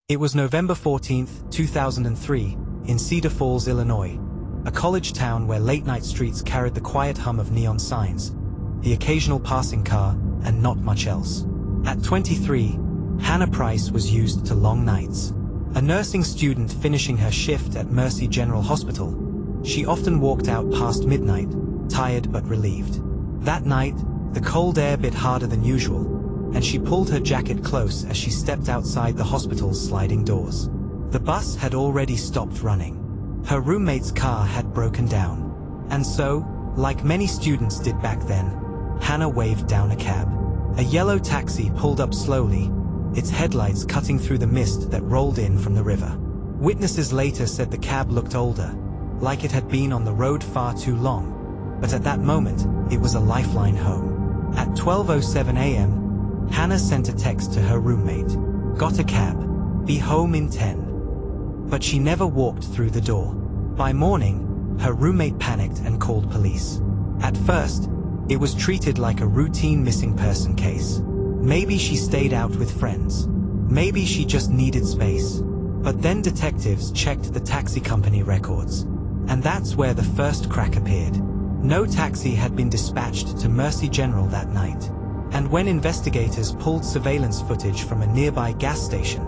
It was November 14, 2003, in Cedar Falls, Illinois, a college town where late-night streets carried the quiet hum of neon signs, the occasional passing car, and not much else. At 23, Hannah Price was used to long nights. A nursing student finishing her shift at Mercy General Hospital, she often walked out past midnight, tired but relieved. That night, the cold air bit harder than usual, and she pulled her jacket close as she stepped outside the hospital's sliding doors. The bus had already stopped running. Her roommate's car had broken down. And so, like many students did back then, Hannah waved down a cab. A yellow taxi pulled up slowly, its headlights cutting through the mist that rolled in from the river. Witnesses later said the cab looked older, like it had been on the road far too long, but at that moment, it was a lifeline home. At 12:07 a.m., Hannah sent a text to her roommate. "Got a cab. Be home in 10. But she never walked through the door. By morning, her roommate panicked and called police. At first, it was treated like a routine missing person case. Maybe she stayed out with friends. Maybe she just needed space. But then detectives checked the taxi company records. And that's where the first crack appeared. No taxi had been dispatched to Mercy General that night. And when investigators pulled surveillance footage from a nearby gas station,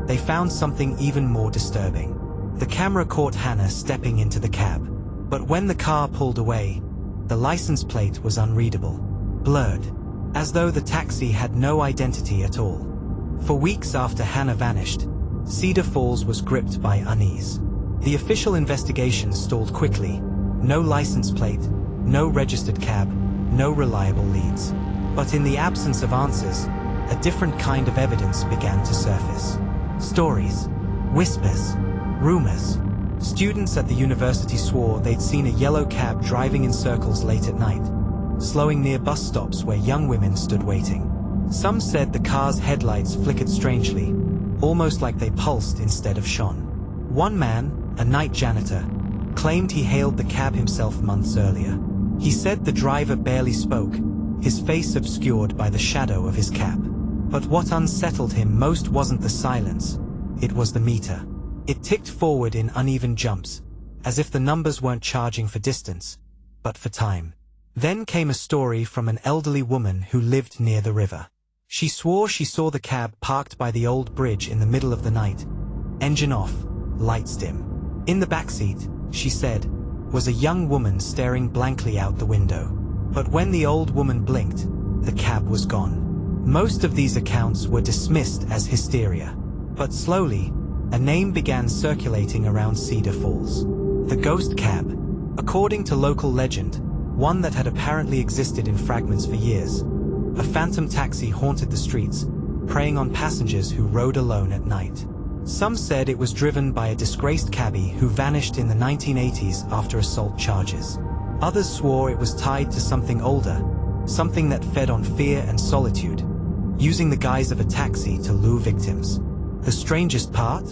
they found something even more disturbing. The camera caught Hannah stepping into the cab. But when the car pulled away, the license plate was unreadable, blurred, as though the taxi had no identity at all. For weeks after Hannah vanished, Cedar Falls was gripped by unease. The official investigation stalled quickly. No license plate, no registered cab, no reliable leads. But in the absence of answers, a different kind of evidence began to surface. Stories, whispers, rumors. Students at the university swore they'd seen a yellow cab driving in circles late at night, slowing near bus stops where young women stood waiting. Some said the car's headlights flickered strangely, almost like they pulsed instead of shone. One man, a night janitor, claimed he hailed the cab himself months earlier. He said the driver barely spoke, his face obscured by the shadow of his cap. But what unsettled him most wasn't the silence, it was the meter. It ticked forward in uneven jumps, as if the numbers weren't charging for distance, but for time. Then came a story from an elderly woman who lived near the river. She swore she saw the cab parked by the old bridge in the middle of the night, engine off, lights dim. In the backseat, she said, was a young woman staring blankly out the window. But when the old woman blinked, the cab was gone. Most of these accounts were dismissed as hysteria. But slowly, a name began circulating around Cedar Falls. The ghost cab. According to local legend, one that had apparently existed in fragments for years, a phantom taxi haunted the streets, preying on passengers who rode alone at night. Some said it was driven by a disgraced cabbie who vanished in the 1980s after assault charges. Others swore it was tied to something older, something that fed on fear and solitude, using the guise of a taxi to lure victims. The strangest part?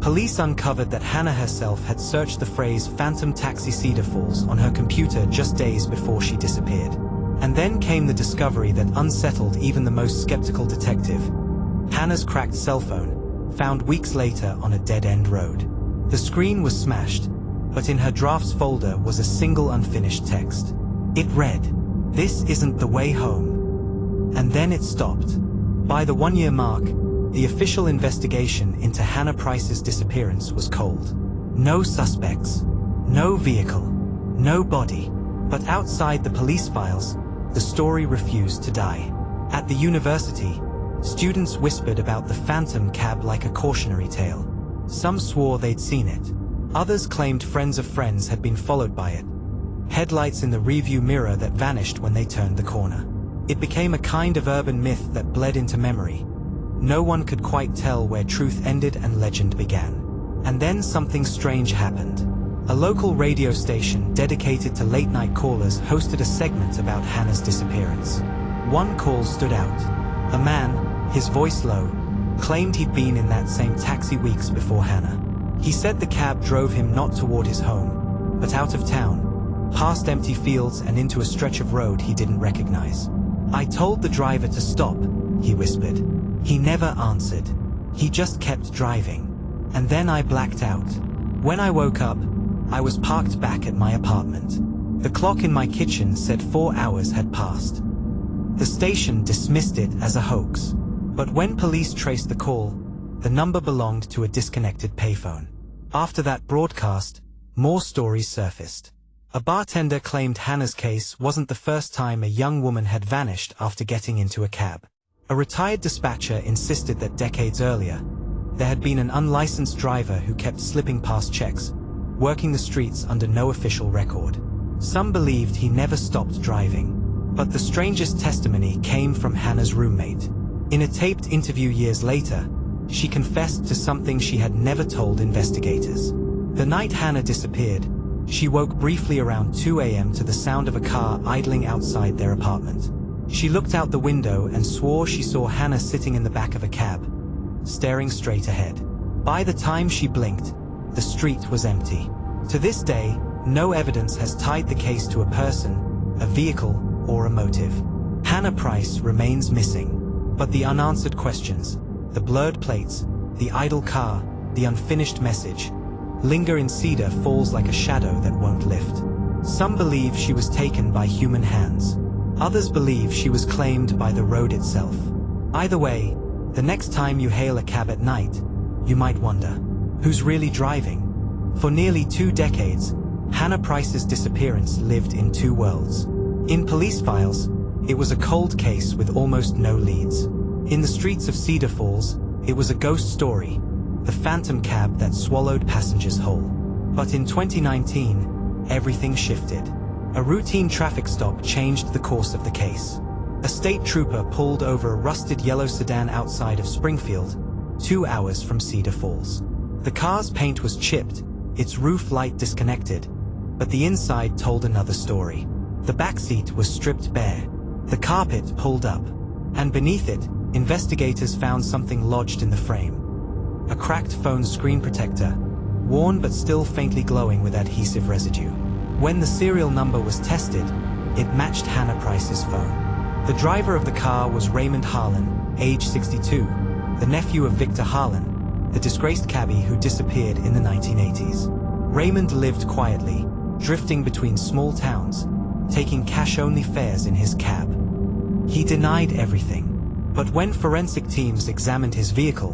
Police uncovered that Hannah herself had searched the phrase "Phantom Taxi Cedar Falls" on her computer just days before she disappeared. And then came the discovery that unsettled even the most skeptical detective. Hannah's cracked cell phone, found weeks later on a dead-end road. The screen was smashed, but in her drafts folder was a single unfinished text. It read, "This isn't the way home." And then it stopped. By the one-year mark, the official investigation into Hannah Price's disappearance was cold. No suspects, no vehicle, no body. But outside the police files, the story refused to die. At the university, students whispered about the phantom cab like a cautionary tale. Some swore they'd seen it. Others claimed friends of friends had been followed by it. Headlights in the rearview mirror that vanished when they turned the corner. It became a kind of urban myth that bled into memory. No one could quite tell where truth ended and legend began. And then something strange happened. A local radio station dedicated to late-night callers hosted a segment about Hannah's disappearance. One call stood out. A man, his voice low, claimed he'd been in that same taxi weeks before Hannah. He said the cab drove him not toward his home, but out of town, past empty fields and into a stretch of road he didn't recognize. "I told the driver to stop," he whispered. "He never answered." He just kept driving. And then I blacked out. When I woke up, I was parked back at my apartment. The clock in my kitchen said 4 hours had passed. The station dismissed it as a hoax. But when police traced the call, the number belonged to a disconnected payphone. After that broadcast, more stories surfaced. A bartender claimed Hannah's case wasn't the first time a young woman had vanished after getting into a cab. A retired dispatcher insisted that decades earlier, there had been an unlicensed driver who kept slipping past checks, working the streets under no official record. Some believed he never stopped driving. But the strangest testimony came from Hannah's roommate. In a taped interview years later, she confessed to something she had never told investigators. The night Hannah disappeared, she woke briefly around 2 a.m. to the sound of a car idling outside their apartment. She looked out the window and swore she saw Hannah sitting in the back of a cab, staring straight ahead. By the time she blinked, the street was empty. To this day, no evidence has tied the case to a person, a vehicle, or a motive. Hannah Price remains missing, but the unanswered questions, the blurred plates, the idle car, the unfinished message, linger in Cedar Falls like a shadow that won't lift. Some believe she was taken by human hands. Others believe she was claimed by the road itself. Either way, the next time you hail a cab at night, you might wonder, who's really driving? For nearly 2 decades, Hannah Price's disappearance lived in 2 worlds. In police files, it was a cold case with almost no leads. In the streets of Cedar Falls, it was a ghost story, the phantom cab that swallowed passengers whole. But in 2019, everything shifted. A routine traffic stop changed the course of the case. A state trooper pulled over a rusted yellow sedan outside of Springfield, 2 hours from Cedar Falls. The car's paint was chipped, its roof light disconnected, but the inside told another story. The backseat was stripped bare, the carpet pulled up, and beneath it, investigators found something lodged in the frame. A cracked phone screen protector, worn but still faintly glowing with adhesive residue. When the serial number was tested, it matched Hannah Price's phone. The driver of the car was Raymond Harlan, age 62, the nephew of Victor Harlan, the disgraced cabbie who disappeared in the 1980s. Raymond lived quietly, drifting between small towns, taking cash-only fares in his cab. He denied everything, but when forensic teams examined his vehicle,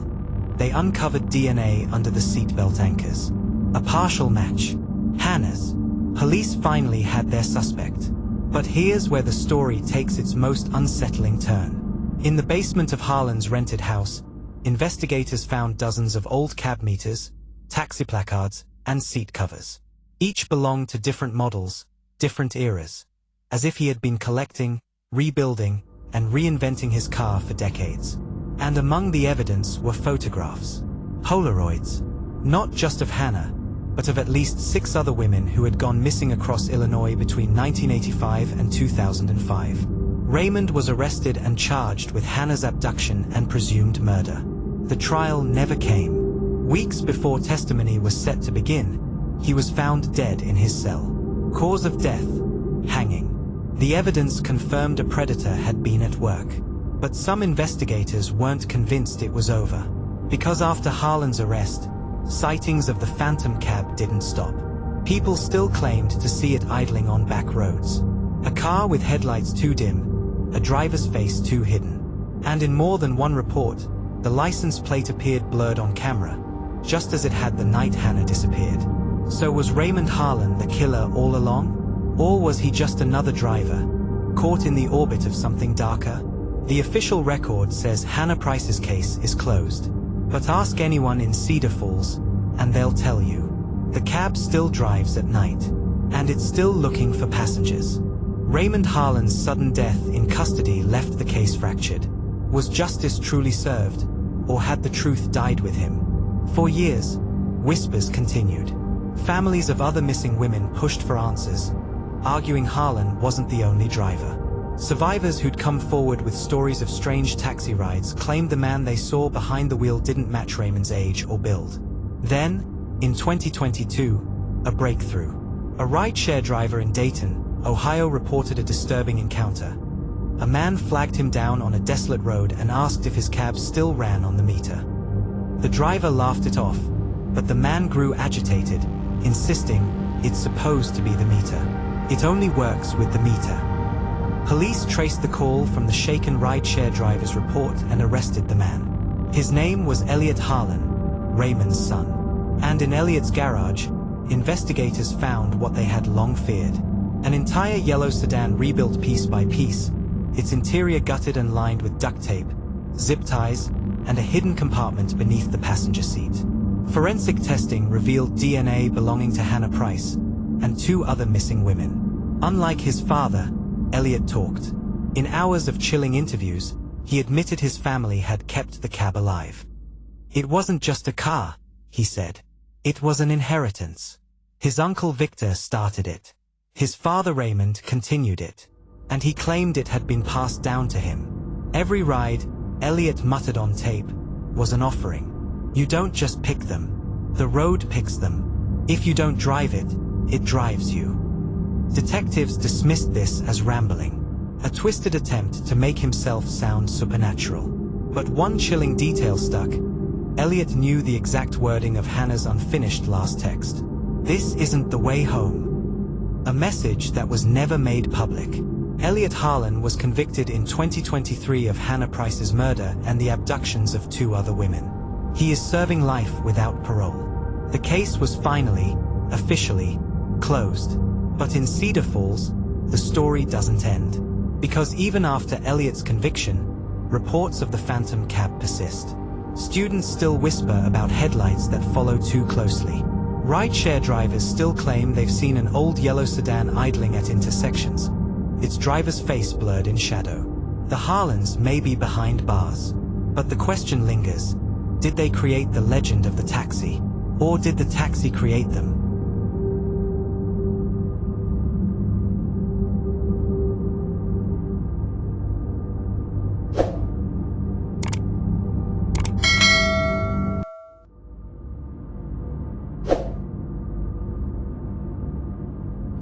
they uncovered DNA under the seatbelt anchors. A partial match. Hannah's. Police finally had their suspect. But here's where the story takes its most unsettling turn. In the basement of Harlan's rented house, investigators found dozens of old cab meters, taxi placards, and seat covers. Each belonged to different models, different eras, as if he had been collecting, rebuilding, and reinventing his car for decades. And among the evidence were photographs, Polaroids, not just of Hannah, but of at least 6 other women who had gone missing across Illinois between 1985 and 2005. Raymond was arrested and charged with Hannah's abduction and presumed murder. The trial never came. Weeks before testimony was set to begin, he was found dead in his cell. Cause of death: hanging. The evidence confirmed a predator had been at work. But some investigators weren't convinced it was over. Because after Harlan's arrest, sightings of the phantom cab didn't stop. People still claimed to see it idling on back roads. A car with headlights too dim, a driver's face too hidden. And in more than one report, the license plate appeared blurred on camera, just as it had the night Hannah disappeared. So was Raymond Harlan the killer all along? Or was he just another driver, caught in the orbit of something darker? The official record says Hannah Price's case is closed. But ask anyone in Cedar Falls, and they'll tell you. The cab still drives at night, and it's still looking for passengers. Raymond Harlan's sudden death in custody left the case fractured. Was justice truly served, or had the truth died with him? For years, whispers continued. Families of other missing women pushed for answers, arguing Harlan wasn't the only driver. Survivors who'd come forward with stories of strange taxi rides claimed the man they saw behind the wheel didn't match Raymond's age or build. Then, in 2022, a breakthrough. A rideshare driver in Dayton, Ohio reported a disturbing encounter. A man flagged him down on a desolate road and asked if his cab still ran on the meter. The driver laughed it off, but the man grew agitated, insisting it's supposed to be the meter. It only works with the meter. Police traced the call from the shaken rideshare driver's report and arrested the man. His name was Elliot Harlan, Raymond's son. And in Elliot's garage, investigators found what they had long feared. An entire yellow sedan rebuilt piece by piece, its interior gutted and lined with duct tape, zip ties, and a hidden compartment beneath the passenger seat. Forensic testing revealed DNA belonging to Hannah Price and 2 other missing women. Unlike his father, Elliot talked. In hours of chilling interviews, he admitted his family had kept the cab alive. It wasn't just a car, he said. It was an inheritance. His uncle Victor started it. His father Raymond continued it. And he claimed it had been passed down to him. Every ride, Elliot muttered on tape, was an offering. You don't just pick them. The road picks them. If you don't drive it, it drives you. Detectives dismissed this as rambling, a twisted attempt to make himself sound supernatural. But one chilling detail stuck. Elliot knew the exact wording of Hannah's unfinished last text. "This isn't the way home." A message that was never made public. Elliot Harlan was convicted in 2023 of Hannah Price's murder and the abductions of 2 other women. He is serving life without parole. The case was finally, officially, closed. But in Cedar Falls, the story doesn't end. Because even after Elliot's conviction, reports of the phantom cab persist. Students still whisper about headlights that follow too closely. Rideshare drivers still claim they've seen an old yellow sedan idling at intersections, its driver's face blurred in shadow. The Harlans may be behind bars. But the question lingers, did they create the legend of the taxi? Or did the taxi create them?